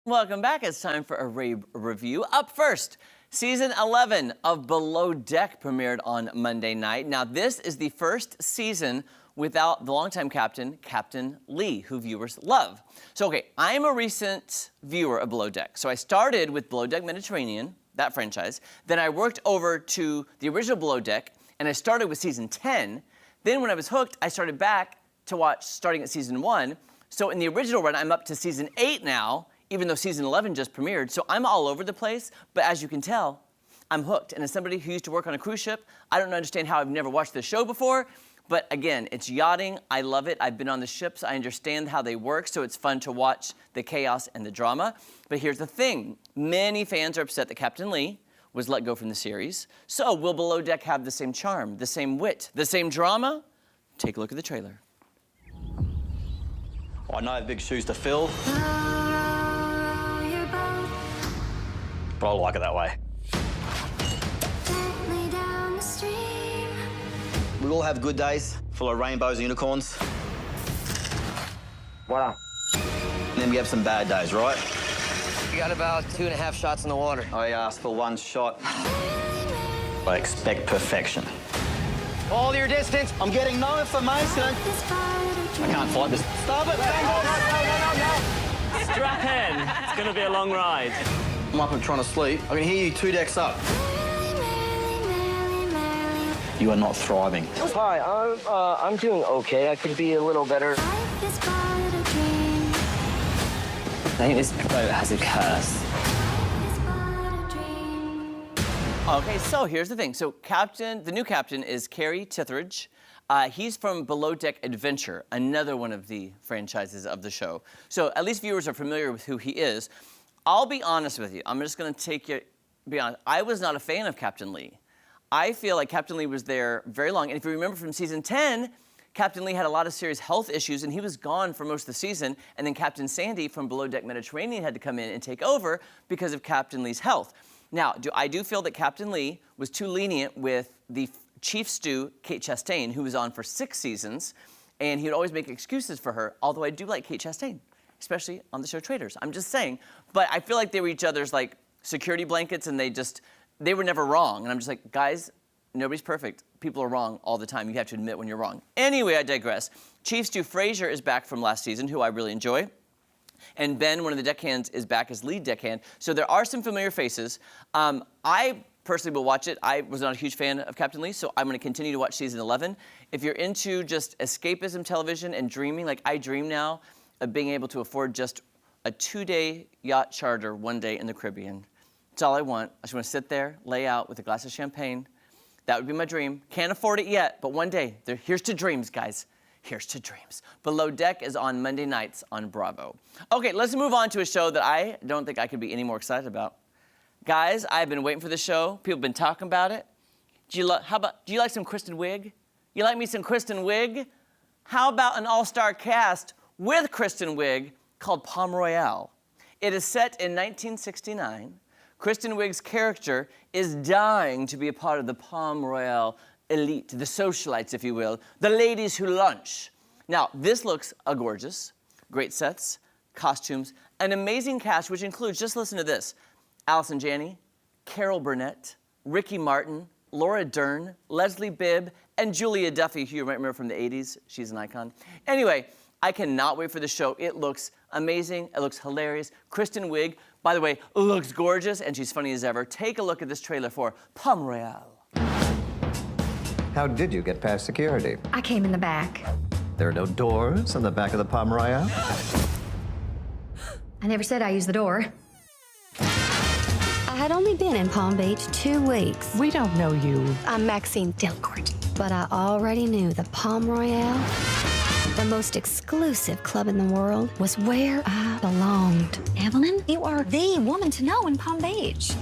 Welcome back. It's time for a Rabe review. Up first, season 11 of Below Deck premiered on Monday night. Now, this is the first season without the longtime captain, Captain Lee, who viewers love. So, okay, I'm a recent viewer of Below Deck. So I started with Below Deck Mediterranean, that franchise. Then I worked over to the original Below Deck, and I started with season 10. Then when I was hooked, I started back to watch starting at season 1. So in the original run, I'm up to season 8 now, even though season 11 just premiered. So I'm all over the place, but as you can tell, I'm hooked. And as somebody who used to work on a cruise ship, I don't understand how I've never watched this show before, but again, it's yachting. I love it. I've been on the ships. I understand how they work, so it's fun to watch the chaos and the drama. But here's the thing. Many fans are upset that Captain Lee was let go from the series. So will Below Deck have the same charm, the same wit, the same drama? Take a look at the trailer. I know I have big shoes to fill, but I like it that way. We all have good days, full of rainbows and unicorns. Wow. And then we have some bad days, right? You got about 2.5 shots in the water. I asked for one shot. I expect perfection. Hold your distance. I'm getting no information. I can't fight this. Stop it! Strap in. It's going to be a long ride. I'm up and trying to sleep. I can hear you 2 decks up. You are not thriving. Hi, I'm doing okay. I could be a little better. I think this boat has a curse. Okay, so here's the thing. So the new captain is Carrie Tithridge. He's from Below Deck Adventure, another one of the franchises of the show. So at least viewers are familiar with who he is. I'll be honest with you. I'm just going to be honest. I was not a fan of Captain Lee. I feel like Captain Lee was there very long. And if you remember from season 10, Captain Lee had a lot of serious health issues, and he was gone for most of the season. And then Captain Sandy from Below Deck Mediterranean had to come in and take over because of Captain Lee's health. Now, I do feel that Captain Lee was too lenient with the chief stew, Kate Chastain, who was on for 6 seasons, and he would always make excuses for her, although I do like Kate Chastain, especially on the show Traitors. I'm just saying. But I feel like they were each other's, like, security blankets, and they were never wrong. And I'm just like, guys, nobody's perfect. People are wrong all the time. You have to admit when you're wrong. Anyway, I digress. Chief Stew Fraser is back from last season, who I really enjoy. And Ben, one of the deckhands, is back as lead deckhand. So there are some familiar faces. I personally will watch it. I was not a huge fan of Captain Lee, so I'm going to continue to watch season 11. If you're into just escapism television and dreaming, like I dream now of being able to afford just a 2-day yacht charter one day in the Caribbean. That's all I want. I just want to sit there, lay out with a glass of champagne. That would be my dream. Can't afford it yet, but one day. Here's to dreams, guys. Here's to dreams. Below Deck is on Monday nights on Bravo. Okay, let's move on to a show that I don't think I could be any more excited about. Guys, I've been waiting for the show. People have been talking about it. Do you like some Kristen Wiig? You like me some Kristen Wiig? How about an all-star cast with Kristen Wiig called Palm Royale? It is set in 1969. Kristen Wiig's character is dying to be a part of the Palm Royale elite, the socialites, if you will, the ladies who lunch. Now, this looks gorgeous. Great sets, costumes, an amazing cast, which includes, just listen to this, Allison Janney, Carol Burnett, Ricky Martin, Laura Dern, Leslie Bibb, and Julia Duffy, who you might remember from the 80s. She's an icon. Anyway, I cannot wait for the show. It looks amazing. It looks hilarious. Kristen Wiig, by the way, looks gorgeous, and she's funny as ever. Take a look at this trailer for Palm Royale. How did you get past security? I came in the back. There are no doors on the back of the Palm Royale? I never said I used the door. I had only been in Palm Beach 2 weeks. We don't know you. I'm Maxine Delcourt. But I already knew the Palm Royale, the most exclusive club in the world, was where I belonged. Evelyn, you are the woman to know in Palm Beach.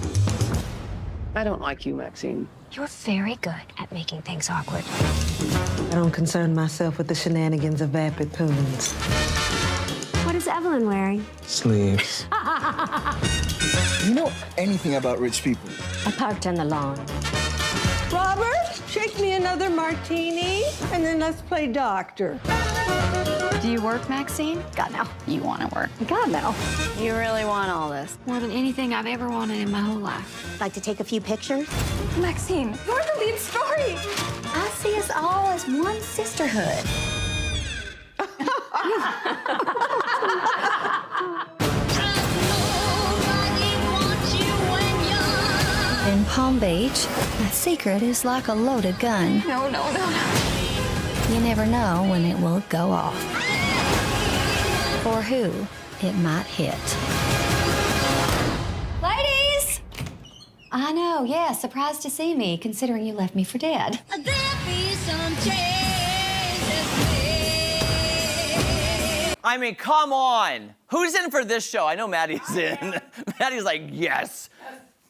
I don't like you, Maxine. You're very good at making things awkward. I don't concern myself with the shenanigans of vapid poons. What is Evelyn wearing? Sleeves. You know anything about rich people? I parked on the lawn. Robert, shake me another martini, and then let's play doctor. Do you work, Maxine? God, no. You want to work. God, no. You really want all this. More than anything I've ever wanted in my whole life. Like to take a few pictures? Maxine, you're the lead story. I see us all as one sisterhood. In Palm Beach, a secret is like a loaded gun. No. You never know when it will go off. Or who it might hit. Ladies! I know, yeah, surprised to see me, considering you left me for dead. I mean, come on. Who's in for this show? I know Maddie's in. Maddie's like, yes.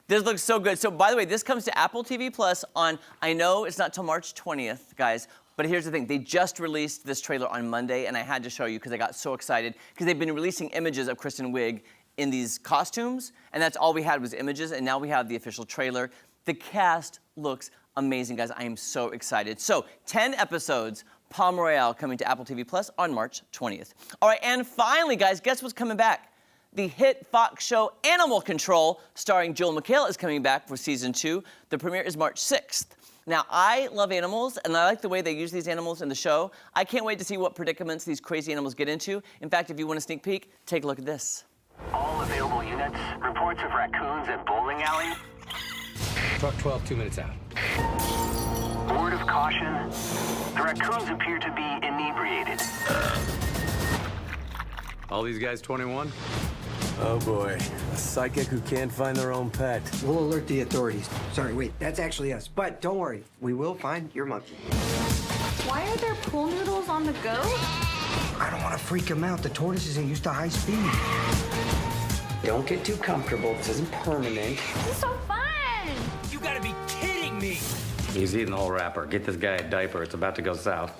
This looks so good. So, by the way, this comes to Apple TV Plus on, I know it's not till March 20th, guys, but here's the thing. They just released this trailer on Monday, and I had to show you because I got so excited because they've been releasing images of Kristen Wiig in these costumes, and that's all we had was images, and now we have the official trailer. The cast looks amazing, guys. I am so excited. So, 10 episodes, Palm Royale coming to Apple TV Plus on March 20th. All right, and finally, guys, guess what's coming back? The hit Fox show Animal Control, starring Joel McHale, is coming back for season 2. The premiere is March 6th. Now, I love animals, and I like the way they use these animals in the show. I can't wait to see what predicaments these crazy animals get into. In fact, if you want a sneak peek, take a look at this. All available units. Reports of raccoons at bowling alley. Truck 12, 2 minutes out. Word of caution. The raccoons appear to be inebriated. All these guys 21? Oh boy, a psychic who can't find their own pet. We'll alert the authorities. Sorry, wait, that's actually us. But don't worry, we will find your monkey. Why are there pool noodles on the go? I don't want to freak him out. The tortoise isn't used to high speed. Don't get too comfortable. This isn't permanent. This is so fun. You gotta be kidding me! He's eating the whole wrapper. Get this guy a diaper. It's about to go south.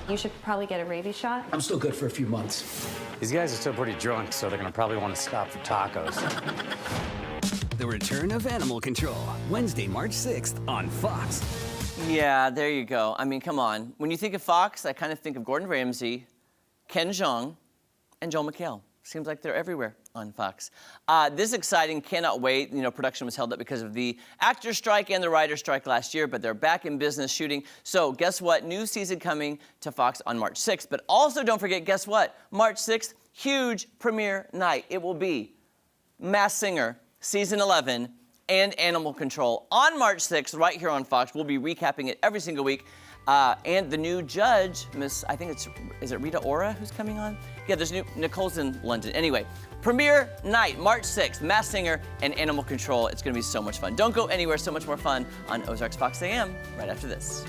You should probably get a rabies shot. I'm still good for a few months. These guys are still pretty drunk, so they're gonna probably want to stop for tacos. The Return of Animal Control, Wednesday, March 6th on Fox. Yeah, there you go. I mean, come on. When you think of Fox, I kind of think of Gordon Ramsay, Ken Jeong, and Joel McHale. Seems like they're everywhere on Fox. This is exciting, cannot wait. You know, production was held up because of the actor strike and the writer strike last year, but they're back in business shooting. So guess what? New season coming to Fox on March 6th. But also don't forget, guess what? March 6th, huge premiere night. It will be Masked Singer, season 11, and Animal Control on March 6th, right here on Fox. We'll be recapping it every single week. And the new judge, I think is it Rita Ora who's coming on? Yeah, there's Nicole's in London. Anyway, premiere night, March 6th, Masked Singer and Animal Control. It's gonna be so much fun. Don't go anywhere, so much more fun on Ozarks Fox AM right after this.